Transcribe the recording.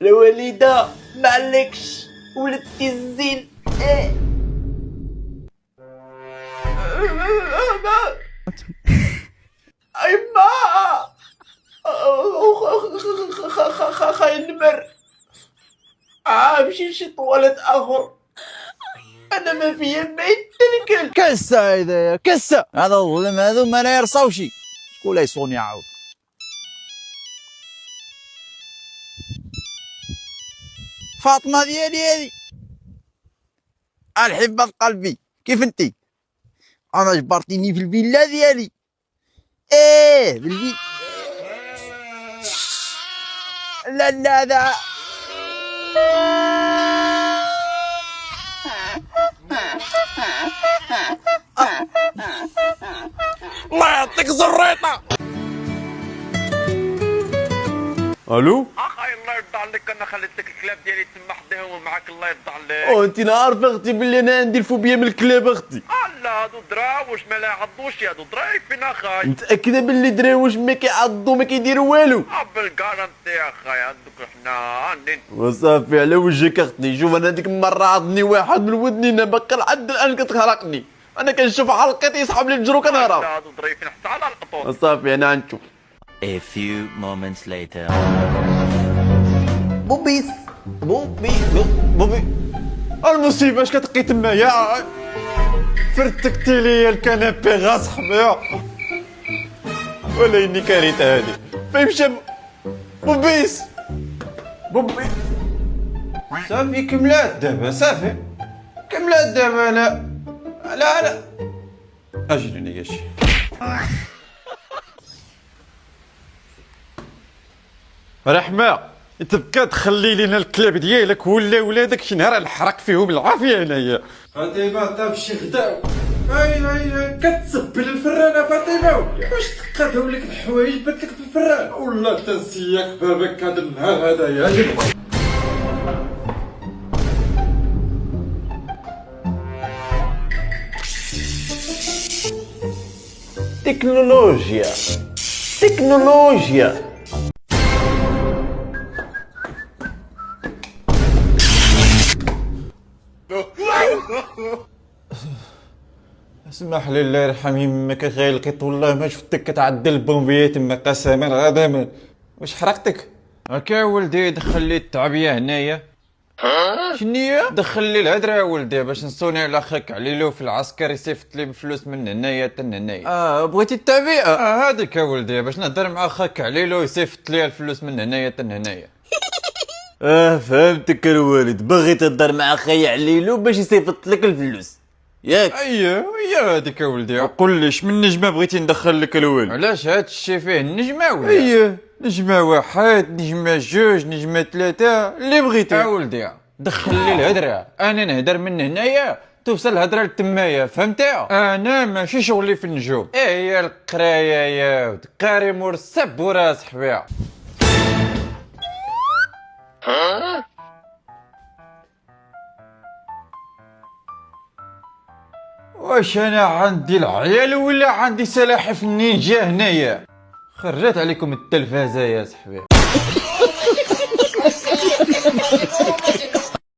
الوالدة معلكش ولدتي الزين. اي ما خاين مشي شي طواليت اخر. انا ما فيا ما يتنكل. كسه هذايا كسه، هذا الظلم هذو ما لا يرصاوشي. شكون لا يصوني عاود؟ فاطمه ديالي هذه الحبه قلبي، كيف انتي؟ انا جبرتيني في الفيلا ديالي. بالفيلا. لا لا لا الله يعطيك زريطه. الو اخي الله يرضى عليك، انا خليت لك الكلاب ديالي تما حديهم معاك الله يرضى عليك. انت عارفه اختي بلي انا عندي الفوبيا من الكلاب اختي. لا هادو دراوش ما لا يعضوش، هادو ضرايفين اخاي. متاكده بلي دراوش ما كيعضوا ما كيديروا والو؟ بالكارنتي يا اخاي عندك حنا عندنا. وصافي على وجهك اختي. شوف انا ديك المره عضني واحد من ودني باقي لحد الان كتخرقني. انا كنشوف حلقتي يسحب لي الجرو كنهرب. هادو ضرايفين حتى على القطوط. وصافي انا غنشوف. A few moments later. بوبيس بوبي المصيبه اش كتقي تمايا؟ فرتكتي لي الكنابي غاصح يا ولا اني كارثه هادي. فين مشى بوبيس؟ بوبي صافي كملات دابا، صافي كملات دابا. لا اجلني يا شي. رحمه انت بقى تخلي لينا الكلاب ديالك ولا ولادك شي نهار نحرق فيهم العافيه هنايا. فاطمه طاب شي غداو. اي كتسبل الفرانه فاطمه واش تقادوا لك الحوايج بات لك في الفران ولا انت نسياك بابك هذا النهار هذايا؟ تكنولوجيا. اسمح لي الله يرحم يمك اخي لقيت والله ما شفتك كتعدل البومبيه تما قسما غضبا. واش حرقتك؟ هكا ولدي دخل لي التعبيه هنايا. شنيا؟ دخل لي الهدره ولدي باش نصوني على خاك عليلو في العسكر يصيفط لي بفلوس من هنايا حتى هنايا. بغيتي التعبئه؟ هذيك ولدي باش نهضر مع خاك عليلو يصيفط لي الفلوس من هنايا حتى هنايا. فهمتك الوالد، باغي تهضر مع خايا عليلو باش يصيفط لك الفلوس ياك؟ اييه هي هذيك ولدي. قول لي شمن نجمه بغيتي ندخل لك الوالد؟ علاش هاد الشي فيه النجمه ولا؟ اييه نجمه واحد، نجمه جوج، نجمه ثلاثه، اللي بغيتي. ولدي دخل لي الهدره، انا نهدر من هنايا توصل الهدره لتمايا، فهمتي؟ انا ماشي شغلي في النجوم. هي القرايه يا ود قاري مور السب وراه صحبيها. واش انا عندي العيال ولا عندي سلاحف النينجا هنايا؟ خرجت عليكم التلفازه يا صحبي.